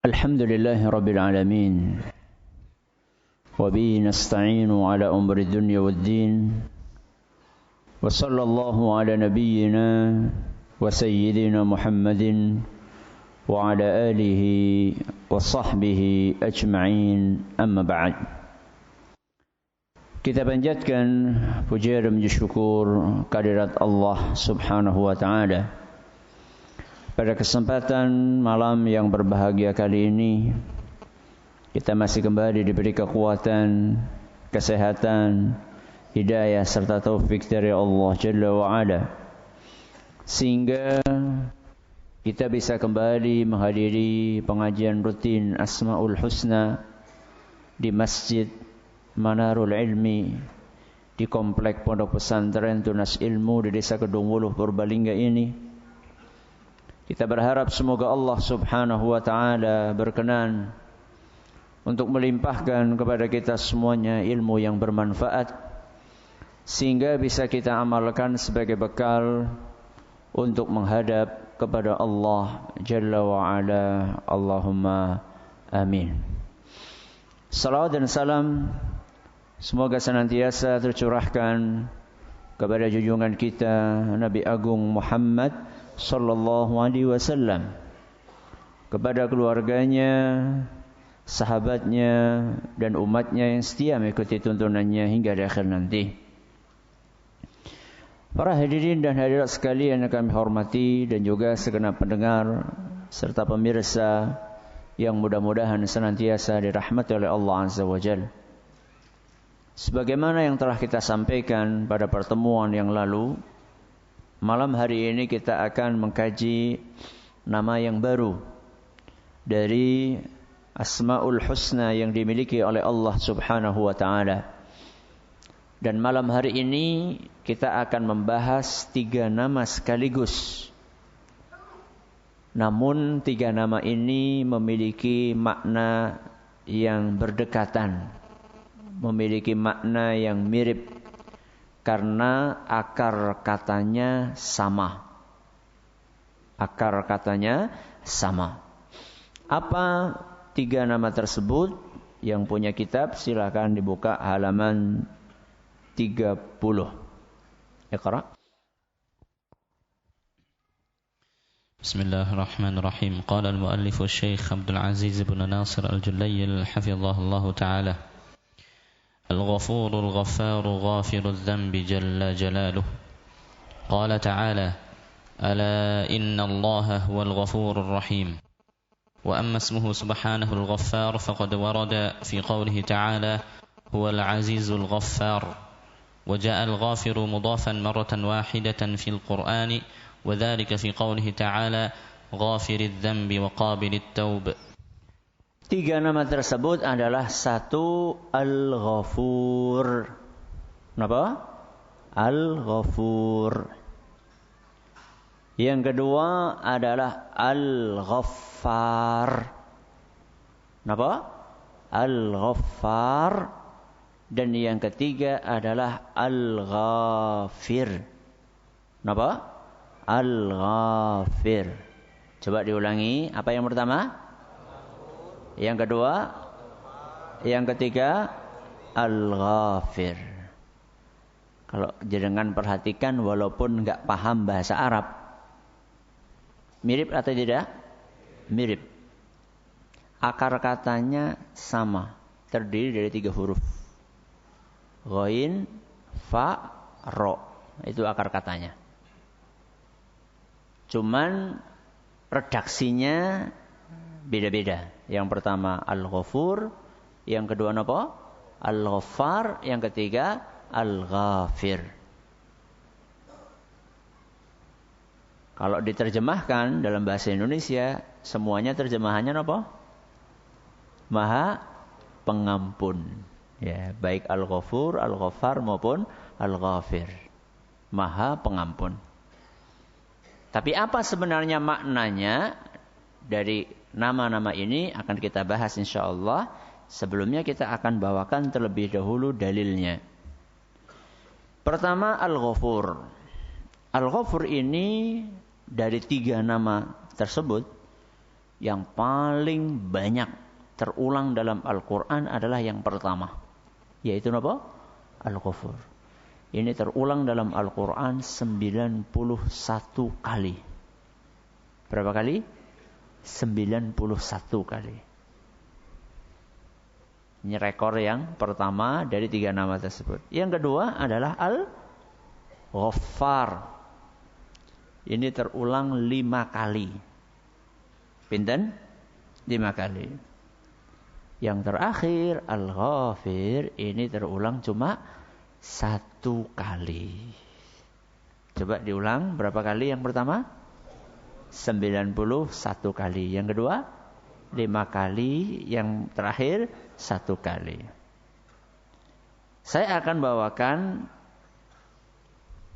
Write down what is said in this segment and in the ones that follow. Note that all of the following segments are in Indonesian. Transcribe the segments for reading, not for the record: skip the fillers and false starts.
الحمد لله رب العالمين وبه نستعين على أمر الدنيا والدين وصلى الله على نبينا وسيدنا محمد وعلى آله وصحبه أجمعين أما بعد. Kita panjatkan puja dan puji syukur kehadirat Allah Subhanahu wa taala. Pada kesempatan malam yang berbahagia kali ini, kita masih kembali diberi kekuatan, kesehatan, hidayah serta taufik dari Allah Jalla wa'ala, sehingga kita bisa kembali menghadiri pengajian rutin Asmaul Husna di Masjid Manarul Ilmi di Komplek Pondok Pesantren Tunas Ilmu di Desa Kedung Wuluh, Purbalingga ini. Kita berharap semoga Allah Subhanahu wa taala berkenan untuk melimpahkan kepada kita semuanya ilmu yang bermanfaat, sehingga bisa kita amalkan sebagai bekal untuk menghadap kepada Allah Jalla wa Ala. Allahumma amin. Salawat dan salam semoga senantiasa tercurahkan kepada junjungan kita Nabi Agung Muhammad sallallahu alaihi wasallam, kepada keluarganya, sahabatnya dan umatnya yang setia mengikuti tuntunannya hingga di akhir nanti. Para hadirin dan hadirat sekalian yang kami hormati, dan juga segenap pendengar serta pemirsa yang mudah-mudahan senantiasa dirahmati oleh Allah Azza wa Jalla. Sebagaimana yang telah kita sampaikan pada pertemuan yang lalu, malam hari ini kita akan mengkaji nama yang baru dari Asmaul Husna yang dimiliki oleh Allah Subhanahu wa taala. Dan malam hari ini kita akan membahas 3 nama sekaligus. Namun 3 nama ini memiliki makna yang berdekatan, memiliki makna yang mirip, karena akar katanya sama. Akar katanya sama. Apa 3 nama tersebut? Yang punya kitab silakan dibuka halaman 30. Iqra. Bismillahirrahmanirrahim. Qala al-muallif Syekh Abdul Aziz bin Nasir Al-Julayl hafizahullahu ta'ala: الغفور الغفار غافر الذنب جل جلاله. قال تعالى: ألا إن الله هو الغفور الرحيم. وأما اسمه سبحانه الغفار فقد ورد في قوله تعالى: هو العزيز الغفار. وجاء الغافر مضافا مرة واحدة في القرآن، وذلك في قوله تعالى: غافر الذنب وقابل التوب. 3 nama tersebut adalah 1, Al-Ghafur. Kenapa? Al-Ghafur. Yang kedua adalah Al-Ghaffar. Kenapa? Al-Ghaffar. Dan yang ketiga adalah Al-Ghafir. Kenapa? Al-Ghafir. Coba diulangi. Apa yang pertama? Yang kedua, yang ketiga, Al-Ghafir. Kalau jenengan perhatikan, walaupun enggak paham bahasa Arab, mirip atau tidak? Mirip. Akar katanya sama, terdiri dari 3 huruf. Ghain, fa, ro. Itu akar katanya. Cuman redaksinya beda-beda. Yang pertama Al-Ghafur, yang kedua apa? Al-Ghaffar, yang ketiga Al-Ghafir. Kalau diterjemahkan dalam bahasa Indonesia, semuanya terjemahannya apa? Maha Pengampun. Ya, baik Al-Ghafur, Al-Ghaffar maupun Al-Ghafir. Maha Pengampun. Tapi apa sebenarnya maknanya dari nama-nama ini akan kita bahas insyaallah. Sebelumnya kita akan bawakan terlebih dahulu dalilnya. Pertama, Al-Ghafur. Al-Ghafur ini dari 3 nama tersebut yang paling banyak terulang dalam Al-Quran adalah yang pertama, yaitu apa? Al-Ghafur. Ini terulang dalam Al-Quran 91 kali. Berapa kali? 91 kali. Ini rekor yang pertama dari 3 nama tersebut. Yang kedua adalah Al-Ghaffar. Ini terulang 5 kali. Pinten? 5 kali. Yang terakhir Al-Ghafir, ini terulang cuma 1 kali. Coba diulang, berapa kali yang pertama? 91 kali. Yang kedua 5 kali. Yang terakhir 1 kali. Saya akan bawakan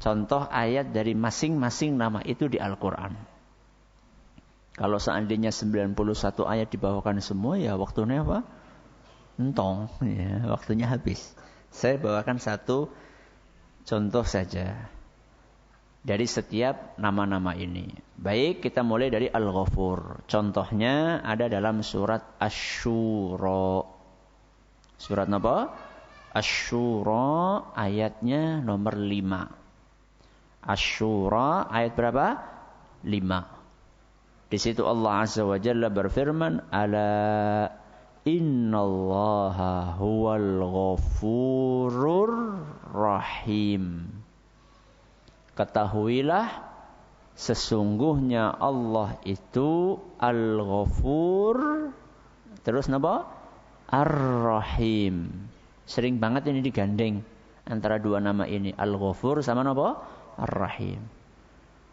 contoh ayat dari masing-masing nama itu di Al-Quran. Kalau seandainya 91 ayat dibawakan semua, ya waktunya apa? Entong, ya, waktunya habis. Saya bawakan 1 contoh saja dari setiap nama-nama ini. Baik, kita mulai dari Al-Ghafur. Contohnya ada dalam surat Asy-Syura. Surat apa? Asy-Syura, ayatnya nomor 5. Asy-Syura ayat berapa? 5. Di situ Allah Azza wa Jalla berfirman, "Ala innallaha huwal ghafurur rahim." Ketahuilah sesungguhnya Allah itu Al-Ghafur, terus napa? Ar-Rahim. Sering banget ini digandeng antara 2 nama ini, Al-Ghafur sama napa? Ar-Rahim.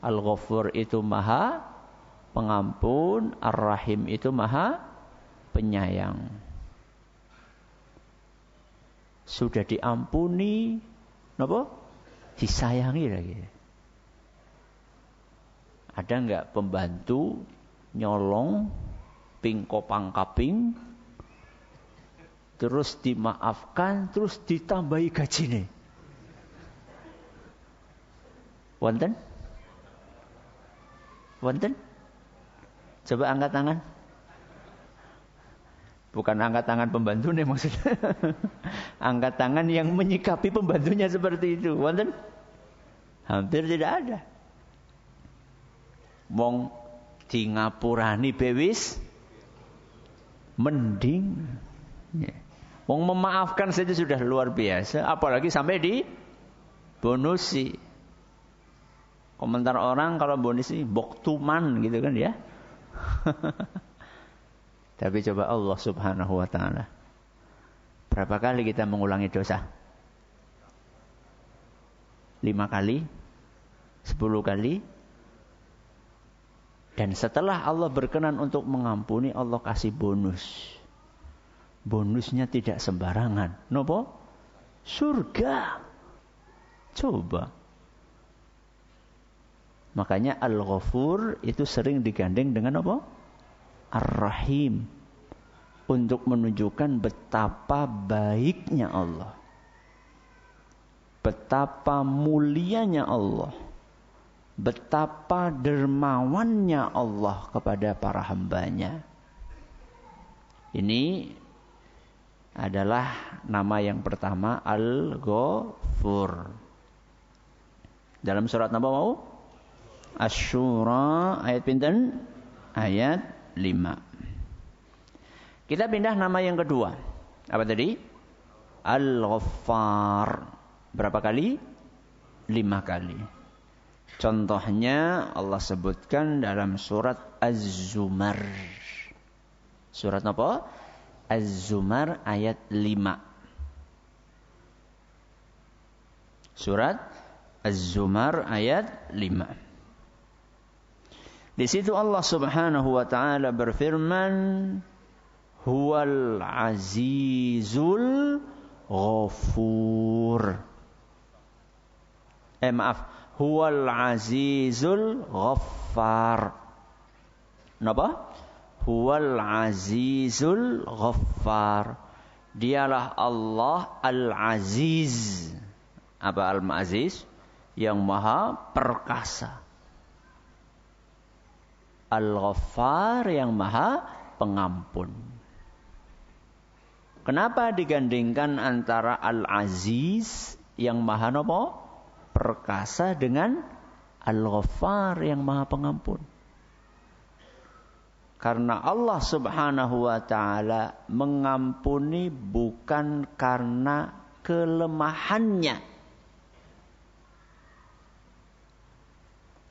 Al-Ghafur itu Maha Pengampun, Ar-Rahim itu Maha Penyayang. Sudah diampuni, napa? Disayangi lagi. Ada enggak pembantu nyolong pingko pangkaping, terus dimaafkan, terus ditambahi gajine? Wonten? Wonten? Coba angkat tangan. Bukan angkat tangan pembantu nih maksudnya. Angkat tangan yang menyikapi pembantunya seperti itu. Wonten? Hampir tidak ada. Wong di ngapurani bewis mending. Wong memaafkan saja sudah luar biasa, apalagi sampai di bonusi. Komentar orang kalau bonusi boktuman gitu kan ya. Tapi coba Allah Subhanahu wa ta'ala, berapa kali kita mengulangi dosa? 5 kali? 10 kali? Dan setelah Allah berkenan untuk mengampuni, Allah kasih bonus. Bonusnya tidak sembarangan. Napa? Surga. Coba. Makanya Al-Ghafur itu sering digandeng dengan apa? Ar-Rahim. Untuk menunjukkan betapa baiknya Allah. Betapa mulianya Allah. Betapa dermawannya Allah kepada para hambanya. Ini adalah nama yang pertama, Al-Ghafur. Dalam surat apa mau? Asy-Syura ayat pinten? Ayat 5. Kita pindah nama yang kedua. Apa tadi? Al-Ghaffar. Berapa kali? 5 kali. Contohnya Allah sebutkan dalam surat Az-Zumar. Surat apa? Az-Zumar ayat 5. Surat Az-Zumar ayat 5. Di situ Allah Subhanahu wa taala berfirman, Huwal Azizul Ghafur. Huwal Azizul Ghaffar. Napa? Huwal Azizul Ghaffar. Dialah Allah Al-Aziz. Apa Al-Aziz? Yang maha perkasa. Al-Ghaffar yang maha pengampun. Kenapa digandingkan antara Al-Aziz yang maha nopo? Perkasa dengan Al-Ghaffar yang maha pengampun. Karena Allah subhanahu wa ta'ala mengampuni bukan karena kelemahannya.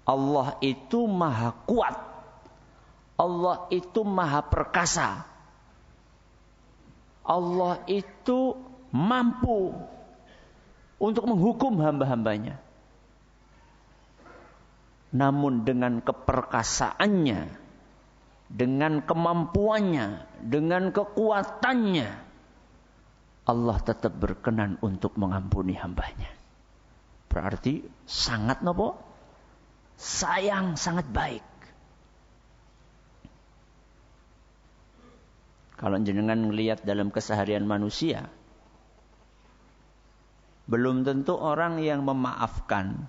Allah itu maha kuat. Allah itu maha perkasa. Allah itu mampu untuk menghukum hamba-hambanya. Namun dengan keperkasaannya, dengan kemampuannya, dengan kekuatannya, Allah tetap berkenan untuk mengampuni hambanya. Berarti sangat nopo? Sayang, sangat baik. Kalau jenengan melihat dalam keseharian manusia, belum tentu orang yang memaafkan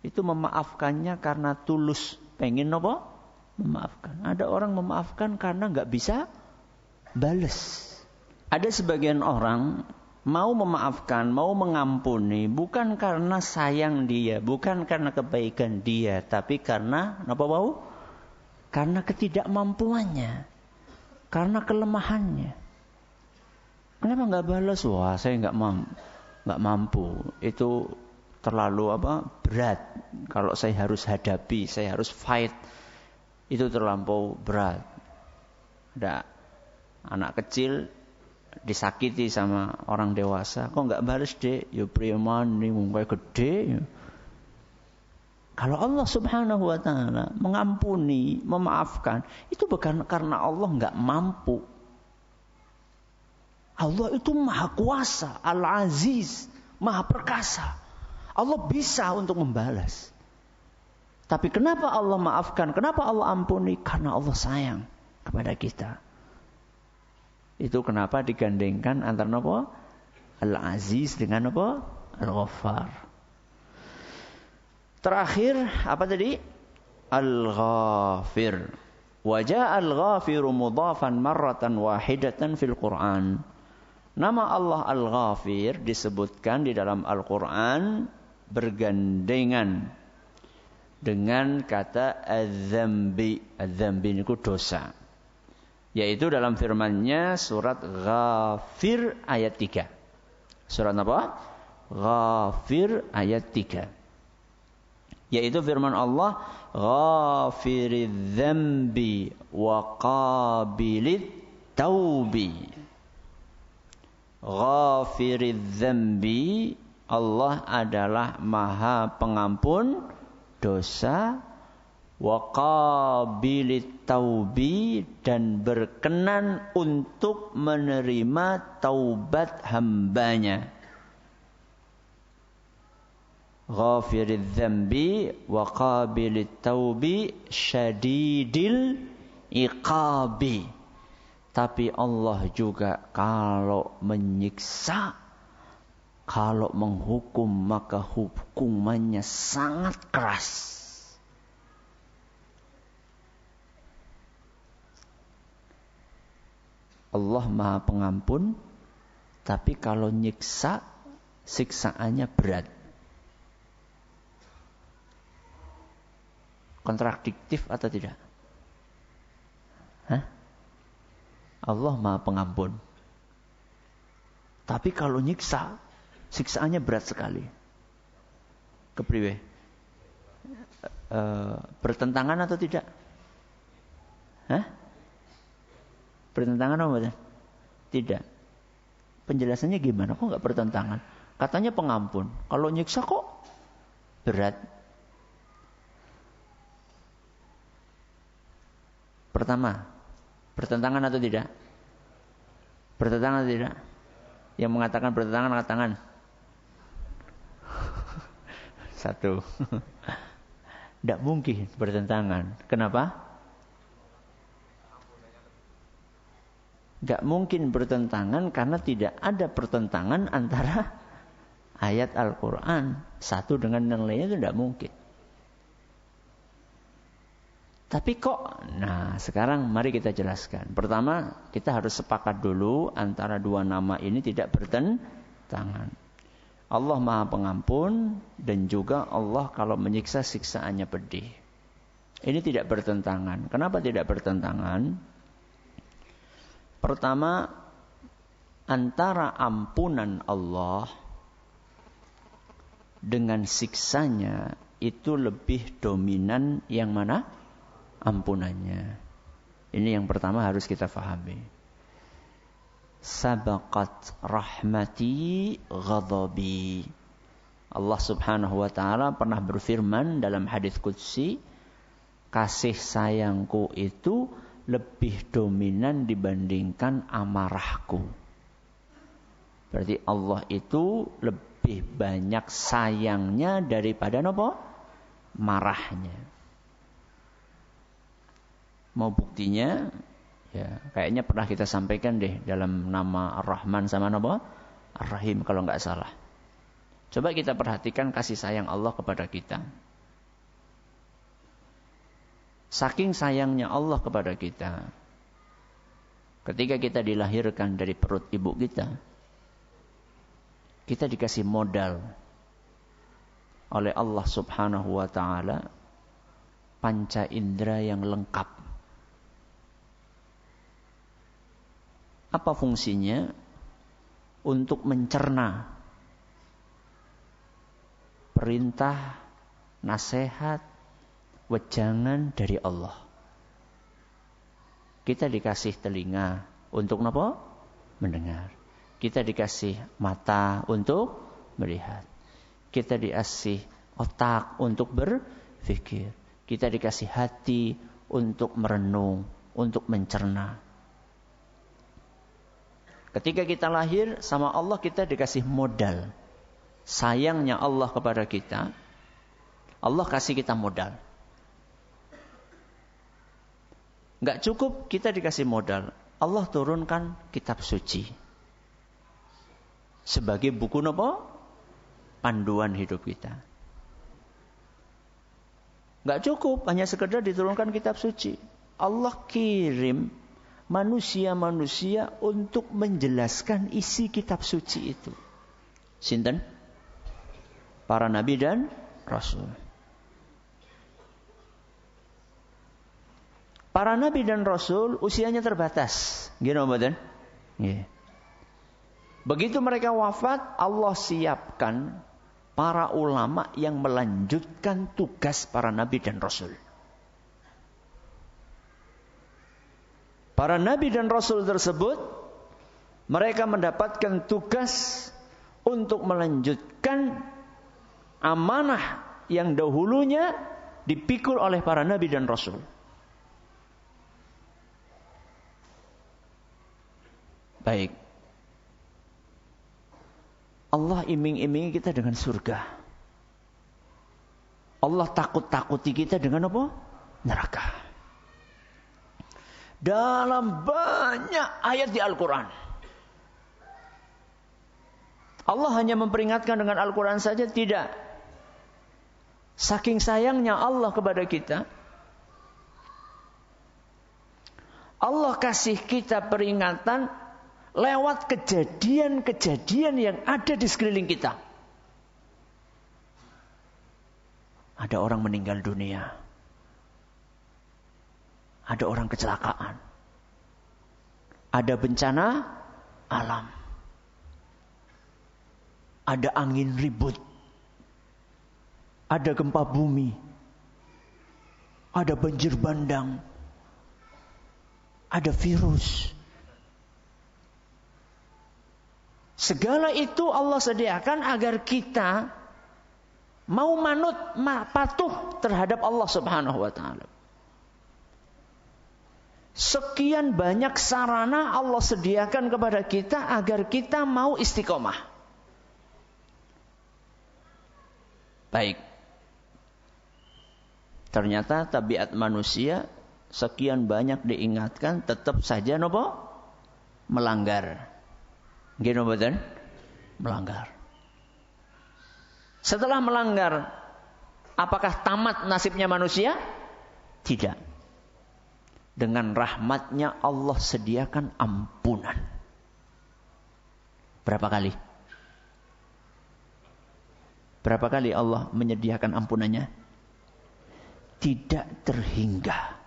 itu memaafkannya karena tulus pengen apa? Memaafkan. Ada orang memaafkan karena nggak bisa balas. Ada sebagian orang mau memaafkan, mau mengampuni bukan karena sayang dia, bukan karena kebaikan dia, tapi karena apa mau? Karena ketidakmampuannya. Karena kelemahannya. Kenapa nggak balas? Wah, saya nggak mampu. Itu terlalu berat. Kalau saya harus hadapi, saya harus fight, itu terlampau berat. Ada anak kecil disakiti sama orang dewasa, kok nggak balas deh? Ya preman nih, mungkin gede. Kalau Allah subhanahu wa ta'ala mengampuni, memaafkan, itu bukan karena Allah nggak mampu. Allah itu maha kuasa, Al-Aziz, maha perkasa. Allah bisa untuk membalas. Tapi kenapa Allah maafkan? Kenapa Allah ampuni? Karena Allah sayang kepada kita. Itu kenapa digandengkan antara apa? Al-Aziz dengan apa? Al-Ghaffar. Terakhir apa tadi? Al-Ghafir. Wajah Al-Ghafiru mudhafan marratan wahidatan fil Quran. Nama Allah Al-Ghafir disebutkan di dalam Al-Quran bergandengan dengan kata az-zambi. Az-zambi itu dosa. Yaitu dalam firman-Nya surat Ghafir ayat 3. Surat apa? Ghafir ayat 3. Yaitu firman Allah, Ghafiridz dzambi wa qabilit taubi. Ghafiridz dzambi, Allah adalah maha pengampun dosa, wa qabilit taubi, dan berkenan untuk menerima taubat hambanya. Ghafiridz dzambi wa qabilit taubi syadidil iqabi. Tapi Allah juga kalau menyiksa, kalau menghukum, maka hukumannya sangat keras. Allah maha pengampun, tapi kalau nyiksa, siksaannya berat. Kontradiktif atau tidak? Hah? Allah maha pengampun, tapi kalau nyiksa, siksaannya berat sekali. Kepriwe? Bertentangan atau tidak? Hah? Bertentangan apa? Tidak. Penjelasannya gimana? Kok nggak bertentangan? Katanya pengampun. Kalau nyiksa kok berat? Pertama, bertentangan atau tidak? Bertentangan atau tidak? Yang mengatakan bertentangan, angkat tangan. Satu. Tidak mungkin bertentangan. Kenapa? Tidak mungkin bertentangan karena tidak ada pertentangan antara ayat Al-Quran satu dengan yang lainnya, itu tidak mungkin. Tapi kok, nah sekarang mari kita jelaskan. Pertama, kita harus sepakat dulu antara dua nama ini tidak bertentangan. Allah Maha Pengampun dan juga Allah kalau menyiksa siksaannya pedih. Ini tidak bertentangan. Kenapa tidak bertentangan? Pertama, antara ampunan Allah dengan siksanya itu lebih dominan yang mana? Ampunannya. Ini yang pertama harus kita fahami. Sabaqat rahmati ghadabi. Allah Subhanahu wa taala pernah berfirman dalam hadis qudsi, kasih sayangku itu lebih dominan dibandingkan amarahku. Berarti Allah itu lebih banyak sayangnya daripada apa? Marahnya. Mau buktinya, ya kayaknya pernah kita sampaikan deh dalam nama Ar-Rahman sama apa? Ar-Rahim kalau nggak salah. Coba kita perhatikan kasih sayang Allah kepada kita. Saking sayangnya Allah kepada kita, ketika kita dilahirkan dari perut ibu kita, kita dikasih modal oleh Allah Subhanahu wa taala panca indera yang lengkap. Apa fungsinya? Untuk mencerna perintah, nasihat, wejangan dari Allah. Kita dikasih telinga untuk apa? Mendengar. Kita dikasih mata untuk melihat. Kita dikasih otak untuk berpikir. Kita dikasih hati untuk merenung, untuk mencerna. Ketika kita lahir sama Allah, kita dikasih modal. Sayangnya Allah kepada kita, Allah kasih kita modal. Gak cukup kita dikasih modal, Allah turunkan kitab suci sebagai buku apa? Panduan hidup kita. Gak cukup hanya sekedar diturunkan kitab suci. Allah kirim manusia-manusia untuk menjelaskan isi kitab suci itu. Sinten? Para nabi dan rasul. Para nabi dan rasul usianya terbatas. Gimana mboten? Nggih. Begitu mereka wafat, Allah siapkan para ulama yang melanjutkan tugas para nabi dan rasul. Para nabi dan rasul tersebut, mereka mendapatkan tugas untuk melanjutkan amanah yang dahulunya dipikul oleh para nabi dan rasul. Baik. Allah iming-imingi kita dengan surga. Allah takut-takuti kita dengan apa? Neraka. Dalam banyak ayat di Al-Quran. Allah hanya memperingatkan dengan Al-Quran saja, tidak. Saking sayangnya Allah kepada kita, Allah kasih kita peringatan lewat kejadian-kejadian yang ada di sekeliling kita. Ada orang meninggal dunia. Ada orang kecelakaan. Ada bencana alam. Ada angin ribut. Ada gempa bumi. Ada banjir bandang. Ada virus. Segala itu Allah sediakan agar kita mau manut, patuh terhadap Allah Subhanahu wa taala. Sekian banyak sarana Allah sediakan kepada kita agar kita mau istiqomah. Baik. Ternyata tabiat manusia sekian banyak diingatkan tetap saja nopo melanggar. Gino betul? Melanggar. Setelah melanggar, apakah tamat nasibnya manusia? Tidak. dengan rahmatnya Allah sediakan ampunan. Berapa kali? Berapa kali Allah menyediakan ampunannya? Tidak terhingga.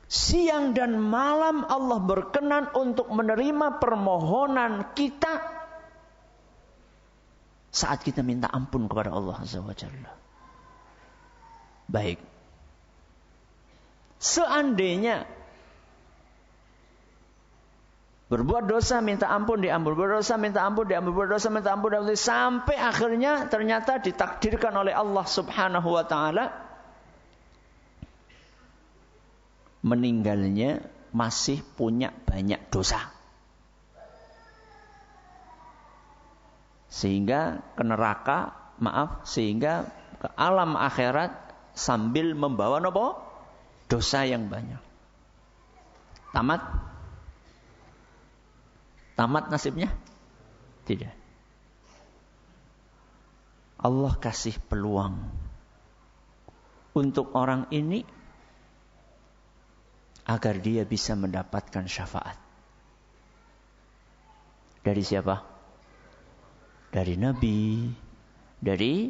Siang dan malam Allah berkenan untuk menerima permohonan kita saat kita minta ampun kepada Allah Azza wa Jalla. Baik. Seandainya berbuat dosa minta ampun diampun, berdosa minta ampun diampun, berdosa minta ampun diampun, sampai akhirnya ternyata ditakdirkan oleh Allah Subhanahu wa taala meninggalnya masih punya banyak dosa. Sehingga ke neraka, sehingga ke alam akhirat sambil membawa nopo? Dosa yang banyak. Tamat? Tamat nasibnya? Tidak. Allah kasih peluang untuk orang ini agar dia bisa mendapatkan syafaat. Dari siapa? Dari Nabi, dari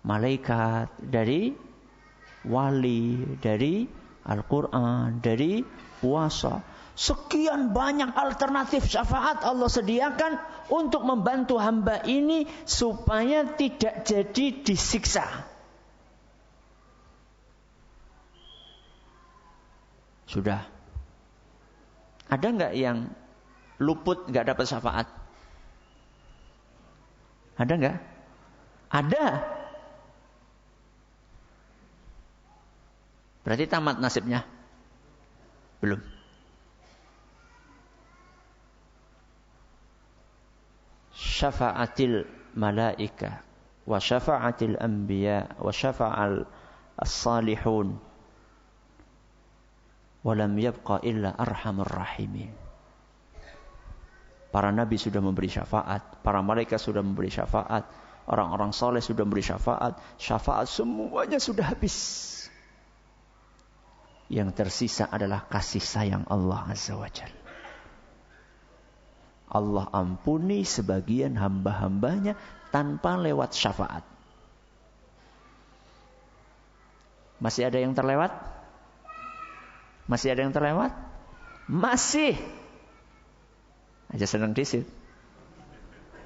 malaikat, dari wali, dari Al-Quran, dari puasa. Sekian banyak alternatif syafaat Allah sediakan untuk membantu hamba ini supaya tidak jadi disiksa. Sudah. Ada enggak yang luput enggak dapat syafaat? Ada enggak? Ada. Berarti tamat nasibnya? Belum. Syafa'atil malaika wa syafa'atil anbiya wa syafa'al as-salihun walam yabqa illa arhamur rahimin. Para nabi sudah memberi syafaat, para malaikat sudah memberi syafaat, orang-orang soleh sudah memberi syafaat, syafaat semuanya sudah habis. Yang tersisa adalah kasih sayang Allah Azza wa Jalla. Allah ampuni sebagian hamba-hambanya tanpa lewat syafaat. Masih ada yang terlewat? Masih ada yang terlewat? Masih. Aja senang disit.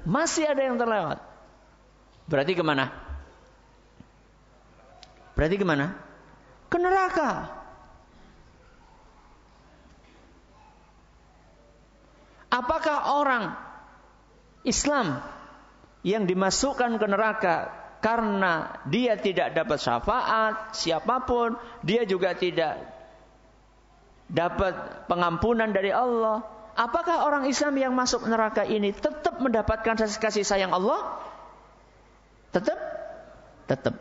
Masih ada yang terlewat. Berarti kemana? Berarti kemana? Ke neraka. Apakah orang Islam yang dimasukkan ke neraka karena dia tidak dapat syafaat siapapun, dia juga tidak dapat pengampunan dari Allah, apakah orang Islam yang masuk neraka ini tetap mendapatkan kasih sayang Allah? Tetap.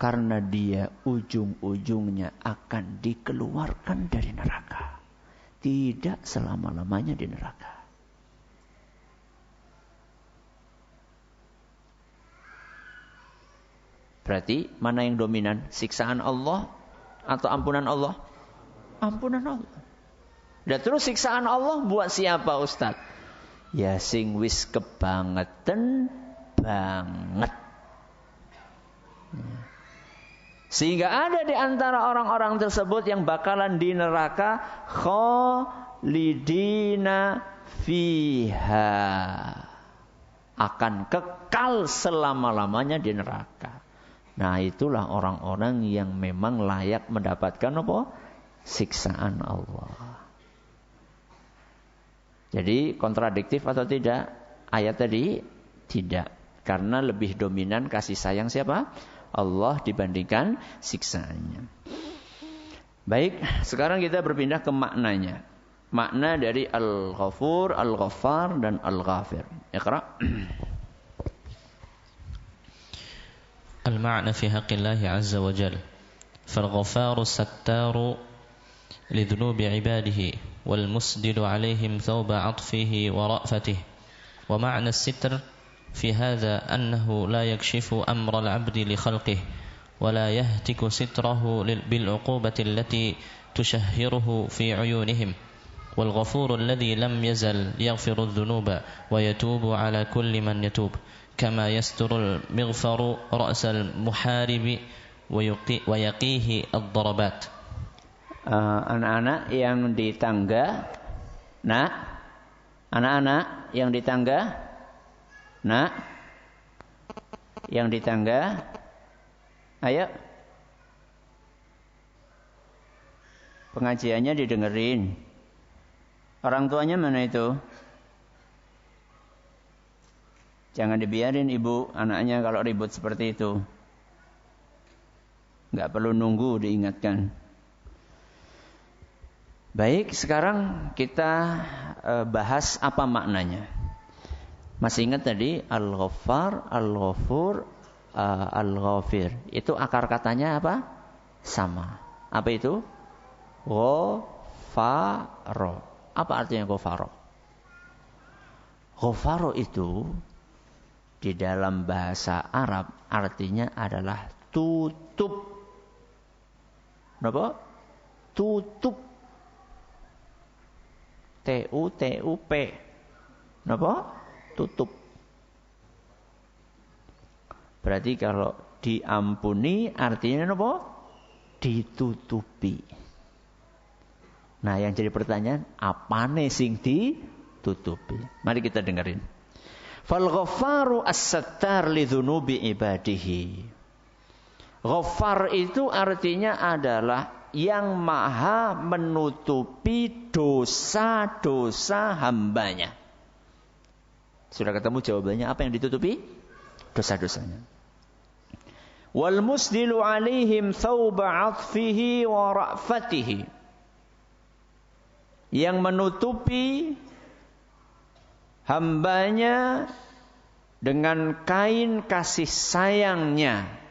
Karena dia ujung-ujungnya akan dikeluarkan dari neraka. Tidak selama-lamanya di neraka. Berarti mana yang dominan? Siksaan Allah atau ampunan Allah? Ampunan Allah. Dan terus siksaan Allah buat siapa Ustaz? Ya sing wis kebangetan banget. Sehingga ada di antara orang-orang tersebut yang bakalan di neraka khalidina fiha. Akan kekal selama-lamanya di neraka. Nah, itulah orang-orang yang memang layak mendapatkan apa? Siksaan Allah. Jadi kontradiktif atau tidak? Ayat tadi tidak. Karena lebih dominan kasih sayang siapa? Allah dibandingkan siksaannya. Baik, sekarang kita berpindah ke maknanya. Makna dari Al-Ghafur, Al-Ghaffar dan Al-Ghafir. Iqra. Al-ma'na fi haqqillahi azza wa jalla. Fal-Ghafaru sattaru لذنوب عباده والمسدل عليهم ثوب عطفه ورأفته ومعنى الستر في هذا أنه لا يكشف أمر العبد لخلقه ولا يهتك ستره بالعقوبة التي تشهره في عيونهم والغفور الذي لم يزل يغفر الذنوب ويتوب على كل من يتوب كما يستر المغفر رأس المحارب ويقيه الضربات. Anak-anak yang di tangga, nak, anak-anak yang di tangga, nak, yang di tangga, ayo, pengajiannya didengerin. Orang tuanya mana itu? Jangan dibiarin ibu anaknya kalau ribut seperti itu. Nggak perlu nunggu diingatkan. Baik, sekarang kita bahas apa maknanya. Masih ingat tadi Al-Ghaffar, Al-Ghafur, Al-Ghafir. Itu akar katanya apa? Sama. Apa itu? Ghafaro. Apa artinya Ghafaro? Ghafaro itu di dalam bahasa Arab artinya adalah tutup. Kenapa? Tutup. T-U-T-U-P. Kenapa? Tutup. Berarti kalau diampuni artinya apa? Ditutupi. Nah, yang jadi pertanyaan, apane sing ditutupi? Mari kita dengerin. Fal ghaffaru as-sattar li dzunubi ibadihi. Ghaffar itu artinya adalah yang maha menutupi dosa-dosa hambanya. Sudah ketemu jawabannya, apa yang ditutupi? Dosa-dosanya. Wal musdilu alaihim thawba 'athfihi wa ra'fatihi. Yang menutupi hambanya dengan kain kasih sayangnya.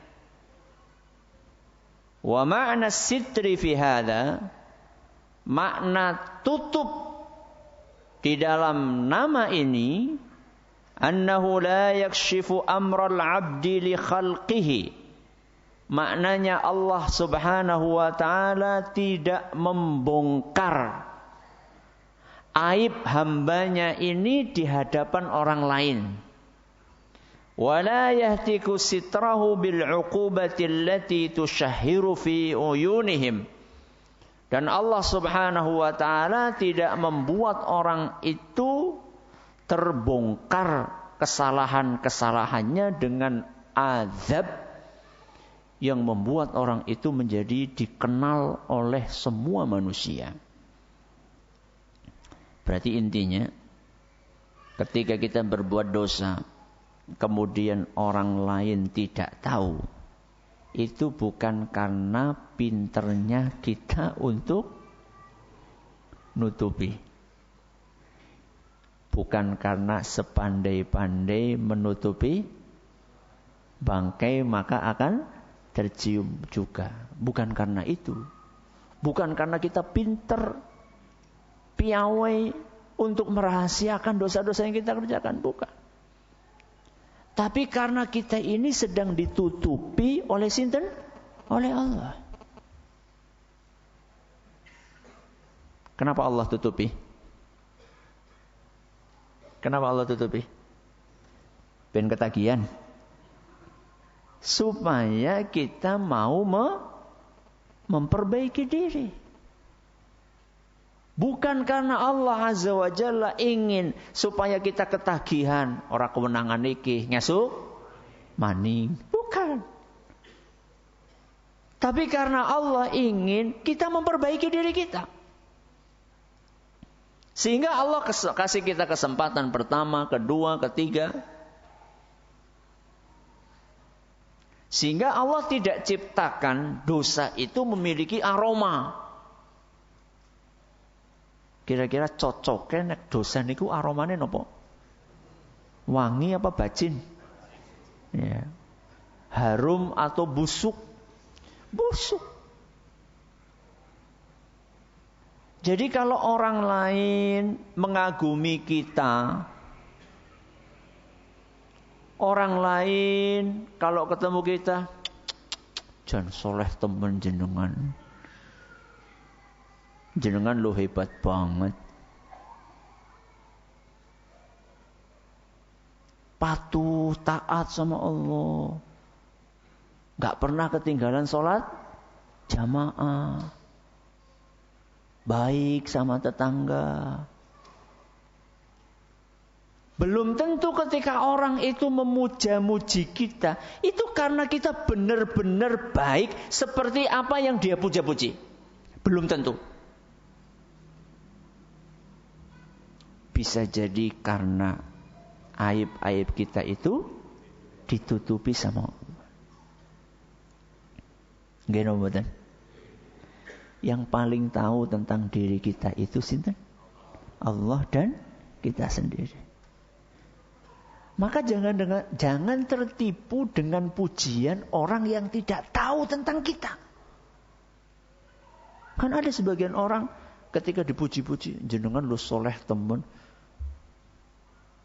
Wa ma'na sitri fi hadha, makna tutup di dalam nama ini, annahu la yakshifu amral 'abdi li khalqihi. Maknanya Allah Subhanahu wa taala tidak membongkar aib hambanya ini di hadapan orang lain. Wala yahtiku sitrahu bil 'uqubati allati tushahhiru fi uyunihim. Dan Allah Subhanahu wa taala tidak membuat orang itu terbongkar kesalahan-kesalahannya dengan azab yang membuat orang itu menjadi dikenal oleh semua manusia. Berarti intinya, ketika kita berbuat dosa, kemudian orang lain tidak tahu, itu bukan karena pinternya kita untuk nutupi. Bukan karena sepandai-pandai menutupi bangkai maka akan tercium juga. Bukan karena itu. Bukan karena kita pinter, piawai untuk merahasiakan dosa-dosa yang kita kerjakan. Bukan. Tapi karena kita ini sedang ditutupi oleh sinten? Oleh Allah. Kenapa Allah tutupi? Kenapa Allah tutupi? Ben ketagihan. Supaya kita mau memperbaiki diri. Bukan karena Allah Azza wa Jalla ingin supaya kita ketagihan. Ora kewenangan iki ngesuk maning. Bukan. Tapi karena Allah ingin kita memperbaiki diri kita. Sehingga Allah kasih kita kesempatan pertama, kedua, ketiga. Sehingga Allah tidak ciptakan dosa itu memiliki aroma. Kira-kira cocoknya nek dosa niku aromane nopo? Wangi apa bacin? Ya. Harum atau busuk? Busuk. Jadi kalau orang lain mengagumi kita, orang lain kalau ketemu kita Jan soleh temen jenengan. Jenengan lo hebat banget. Patuh, taat sama Allah. Gak pernah ketinggalan sholat jamaah. Baik sama tetangga. Belum tentu ketika orang itu memuja-muji kita, itu karena kita benar-benar baik seperti apa yang dia puja-puji. Belum tentu. Bisa jadi karena aib-aib kita itu ditutupi sama Allah. Geno mboten? Yang paling tahu tentang diri kita itu sinten? Allah dan kita sendiri. Maka jangan tertipu dengan pujian orang yang tidak tahu tentang kita. Kan ada sebagian orang ketika dipuji-puji, jenengan lu soleh temen.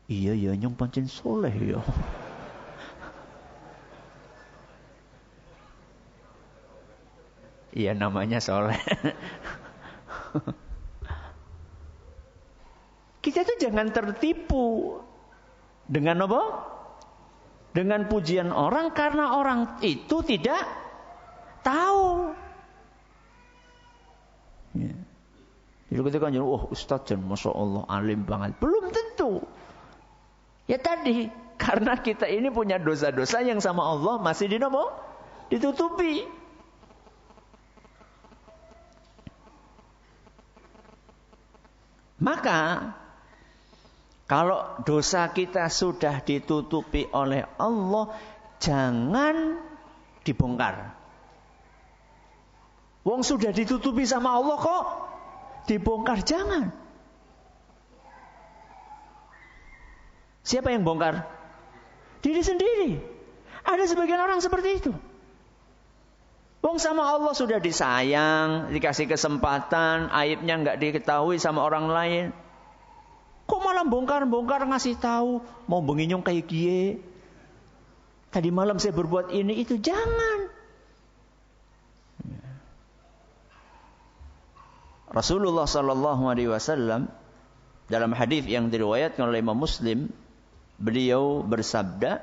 Iya ya, nyong pancen soleh ya. Iya namanya soleh. Kita tuh jangan tertipu. Dengan apa? Dengan pujian orang karena orang itu tidak tahu. Ya. Jadi ketika kan, Ustaz Jan, Masya Allah alim banget. Belum tentu. Ya tadi, karena kita ini punya dosa-dosa yang sama Allah masih ditutupi. Maka kalau dosa kita sudah ditutupi oleh Allah, jangan dibongkar. Wong sudah ditutupi sama Allah kok dibongkar, jangan. Siapa yang bongkar? Diri sendiri. Ada sebagian orang seperti itu. Wong sama Allah sudah disayang, dikasih kesempatan, aibnya enggak diketahui sama orang lain. Kok malah bongkar-bongkar ngasih tahu, mau benginyong kayak gie. Tadi malam saya berbuat ini itu, jangan. Rasulullah sallallahu alaihi wasallam dalam hadis yang diriwayatkan oleh Imam Muslim, beliau bersabda,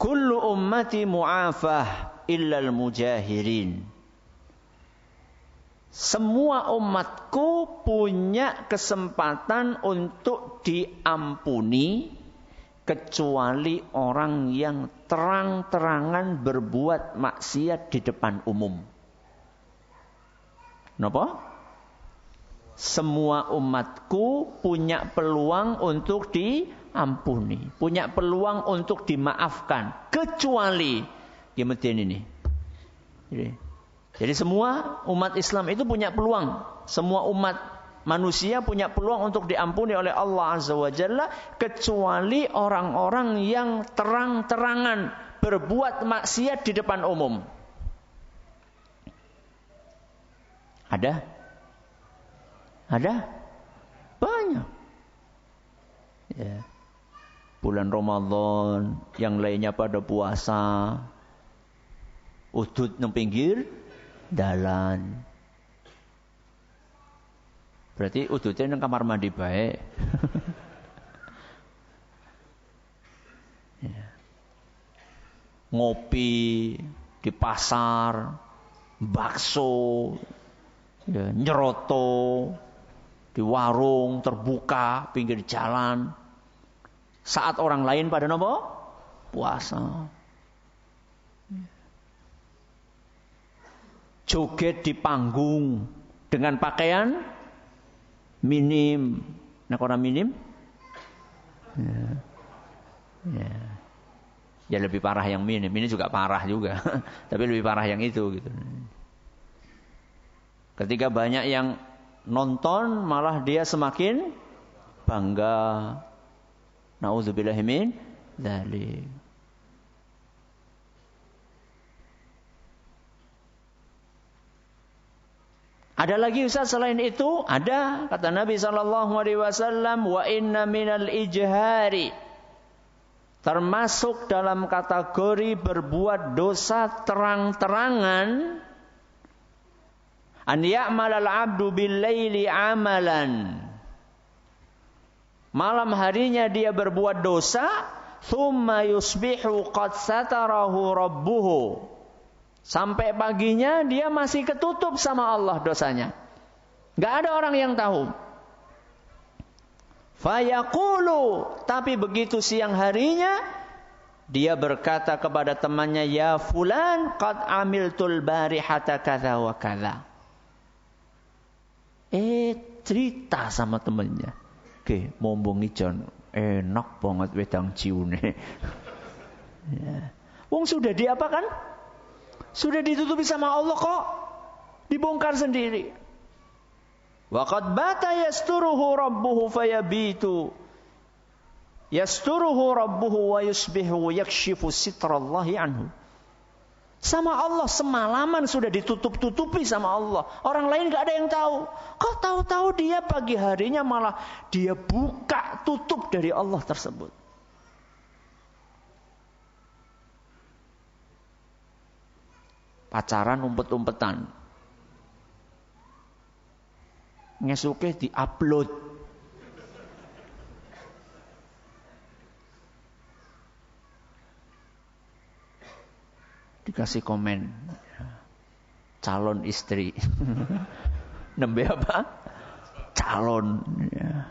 "Kullu ummati mu'afah illa al-mujahirin." Semua umatku punya kesempatan untuk diampuni kecuali orang yang terang-terangan berbuat maksiat di depan umum. Kenapa? Semua umatku punya peluang untuk diampuni, punya peluang untuk dimaafkan, kecuali Medeni ini. Jadi semua umat Islam itu punya peluang. Semua umat manusia punya peluang untuk diampuni oleh Allah Azza wa Jalla, kecuali orang-orang yang terang-terangan berbuat maksiat di depan umum. Ada? Banyak. Ya. Bulan Ramadan, yang lainnya pada puasa, udut nang pinggir dalan. Berarti udutnya nang kamar mandi baik. Ya. Ngopi di pasar, bakso, ya, nyeroto di warung terbuka pinggir jalan. Saat orang lain pada nopo? Puasa. Joget di panggung dengan pakaian minim. Nah, orang minim? Ya lebih parah yang minim. Ini juga parah juga, tapi lebih parah yang itu gitu. Ketika banyak yang nonton, malah dia semakin bangga. Nauzubillahi min dzalik. Ada lagi Ustaz selain itu? Ada, kata Nabi sallallahu alaihi wasallam, wa inna minal ijhari, termasuk dalam kategori berbuat dosa terang-terangan, an ya'malal 'abdu bil-laili 'amalan, malam harinya dia berbuat dosa, thumma yusbihu qad satarahu rabbuhu, sampai paginya dia masih ketutup sama Allah dosanya, enggak ada orang yang tahu. Fayaqulu, tapi begitu siang harinya dia berkata kepada temannya, ya fulan qad amiltul barihata kadza wa kadza. Cerita sama temannya, oke, mombong ijon enak banget wedang ciune. Ya. Wong sudah diapakan? Sudah ditutupi sama Allah kok dibongkar sendiri. Wa qad bata yasturuhu rabbuhu fayabitu yasturuhu rabbuhu wa yusbihu yakshifu sitrallahi anhu. Sama Allah semalaman sudah ditutup-tutupi sama Allah. Orang lain enggak ada yang tahu. Kok tahu-tahu dia pagi harinya malah dia buka tutup dari Allah tersebut. Pacaran umpet-umpetan. Ngesuke di-upload. Dikasih komen. Calon istri. Nembe apa? Calon. Ya.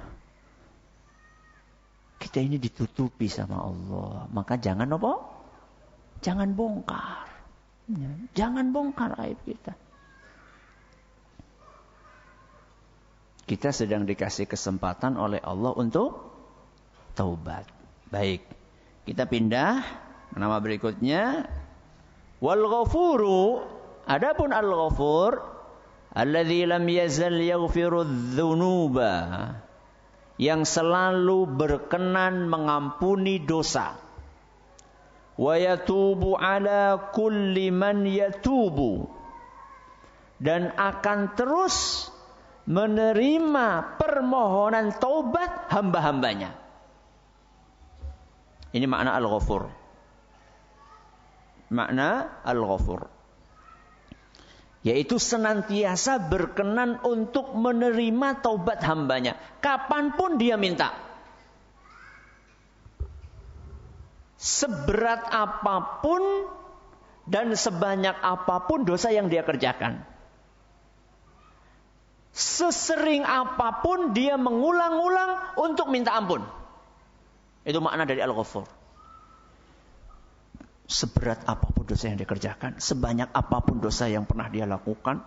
Kita ini ditutupi sama Allah. Maka jangan apa? Jangan bongkar. Ya. Jangan bongkar aib kita. Kita sedang dikasih kesempatan oleh Allah untuk taubat. Baik. Kita pindah nama berikutnya. Wal ghafuru, adapun al-ghafur alladzi lam yazal yaghfiru dzunuba, yang selalu berkenan mengampuni dosa. Wa yatubu ala kulli man yatubu, dan akan terus menerima permohonan taubat hamba-hambanya. Ini makna al-ghafur. Makna al-ghafur, yaitu senantiasa berkenan untuk menerima taubat hambanya, kapanpun dia minta. Seberat apapun dan sebanyak apapun dosa yang dia kerjakan. Sesering apapun dia mengulang-ulang untuk minta ampun. Itu makna dari al-ghafur. Seberat apapun dosa yang dia kerjakan, sebanyak apapun dosa yang pernah dia lakukan,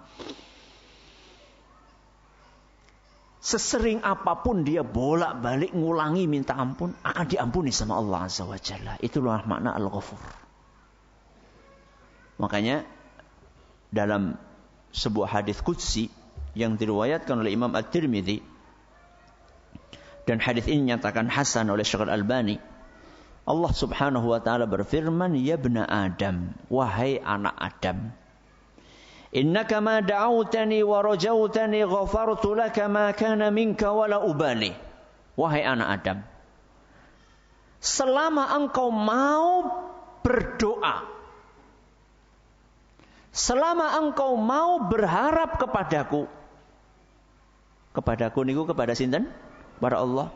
sesering apapun dia bolak-balik ngulangi minta ampun, akan diampuni sama Allah Azza wa Jalla. Itulah makna al-ghafur. Makanya dalam sebuah hadis qudsi yang diriwayatkan oleh Imam At-Tirmidzi, dan hadis ini nyatakan hasan oleh Syekh Al-Albani, Allah Subhanahu wa taala berfirman, ya ibna Adam, wahai anak Adam, innaka ma da'awtani wa rajautani ghafartu laka ma kana minka wala ubali. Wahai anak Adam, selama engkau mau berdoa, selama engkau mau berharap kepadaku niku kepada sinten? Kepada Allah.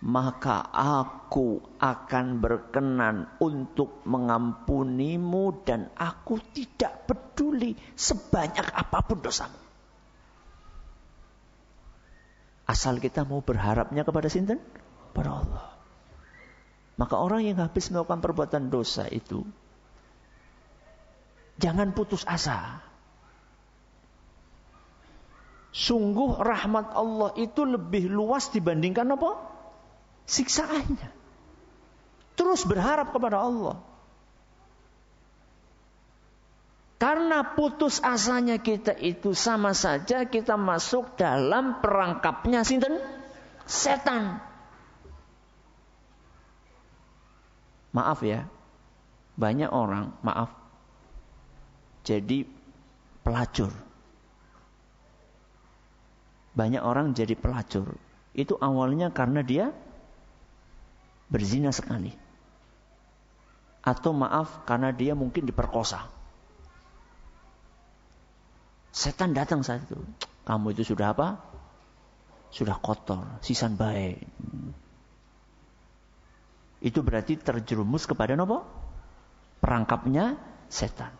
Maka aku akan berkenan untuk mengampunimu, dan aku tidak peduli sebanyak apapun dosamu. Asal kita mau berharapnya kepada sinten? Kepada Allah. Maka orang yang habis melakukan perbuatan dosa itu, jangan putus asa. Sungguh rahmat Allah itu lebih luas dibandingkan apa? Siksaannya. Terus berharap kepada Allah. Karena putus asanya kita itu sama saja kita masuk dalam perangkapnya sinten? Setan. Maaf ya, banyak orang, jadi pelacur. Banyak orang jadi pelacur. Itu awalnya karena dia berzina sekali. Atau maaf, karena dia mungkin diperkosa. Setan datang saat itu. Kamu itu sudah apa? Sudah kotor, sisan baik. Itu berarti terjerumus kepada apa? Perangkapnya setan.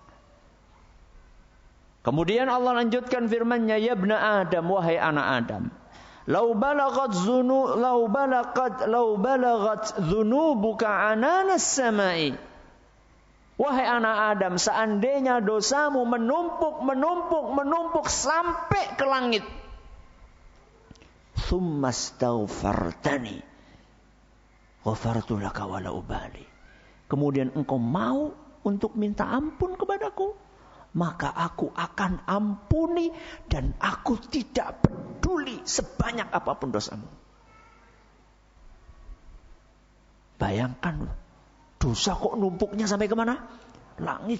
Kemudian Allah lanjutkan firman-Nya, ya ibna Adam, wahai anak Adam, lau balagat dzunubuka ananas samai. Wahai anak Adam, seandainya dosamu menumpuk sampai ke langit. Tsummastaghfartani ghafartu laka wala ubali. Kemudian engkau mau untuk minta ampun kepadaku, maka aku akan ampuni dan aku tidak peduli sebanyak apapun dosamu. Bayangkan, dosa kok numpuknya sampai kemana? Langit.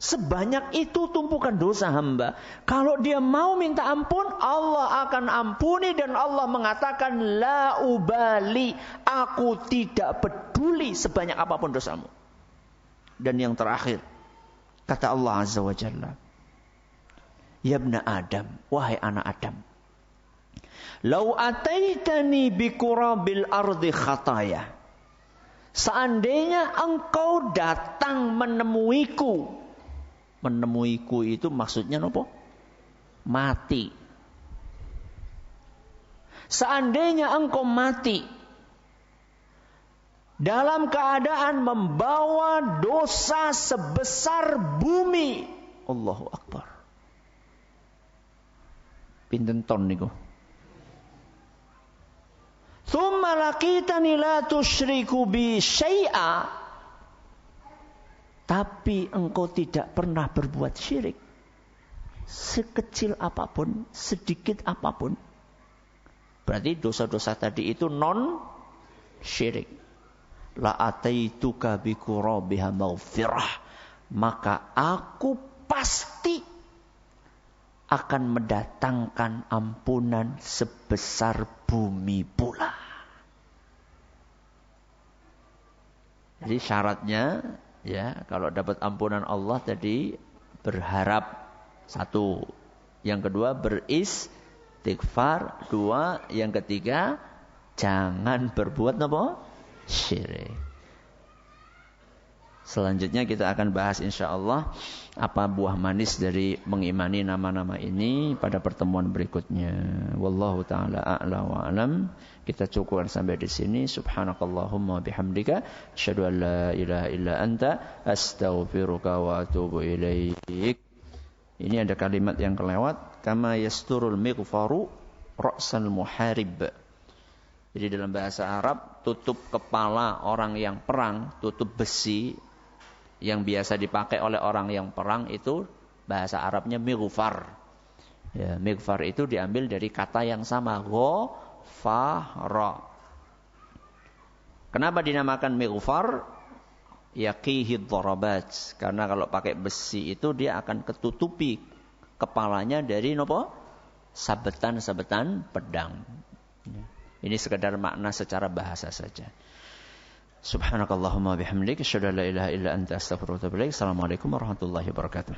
Sebanyak itu tumpukan dosa hamba. Kalau dia mau minta ampun, Allah akan ampuni dan Allah mengatakan la ubali, aku tidak peduli sebanyak apapun dosamu. Dan yang terakhir, kata Allah Azza wa Jalla, ya ibna Adam, wahai anak Adam, lau ataitani bikurabil ardi khataya. Seandainya engkau datang menemuiku. Menemuiku itu maksudnya apa? Mati. Seandainya engkau mati dalam keadaan membawa dosa sebesar bumi, Allahu Akbar. Pinten ton niku? Tsumma laqitani la tusyriku bi syai'a. Tapi engkau tidak pernah berbuat syirik. Sekecil apapun, sedikit apapun. Berarti dosa-dosa tadi itu non syirik. La ataituka bi qurabiha maghfirah. Maka aku pasti akan mendatangkan ampunan sebesar bumi pula. Jadi syaratnya, ya, kalau dapat ampunan Allah tadi berharap satu, yang kedua beristighfar, dua, yang ketiga jangan berbuat apa? Syirik. Selanjutnya kita akan bahas insyaallah apa buah manis dari mengimani nama-nama ini pada pertemuan berikutnya. Wallahu taala a'la wa alam. Kita cukupkan sampai di sini. Subhanakallahumma bihamdika asyhadu an la ilaha illa anta astaghfiruka wa atubu ilaik. Ini ada kalimat yang kelewat, kama yasturul mighfaru ra'sal muharib. Jadi dalam bahasa Arab, tutup kepala orang yang perang, tutup besi yang biasa dipakai oleh orang yang perang itu bahasa Arabnya mighfar. Ya, mighfar itu diambil dari kata yang sama, ghafara. Kenapa dinamakan mighfar? Yaqihi dharabat. Karena kalau pakai besi itu dia akan ketutupi kepalanya dari sabetan-sabetan pedang. Ini sekedar makna secara bahasa saja. Subhanakallahumma bihamdika asyhadu an la ilaha illa anta astaghfiruka wa atubu ilaik. Assalamualaikum warahmatullahi wabarakatuh.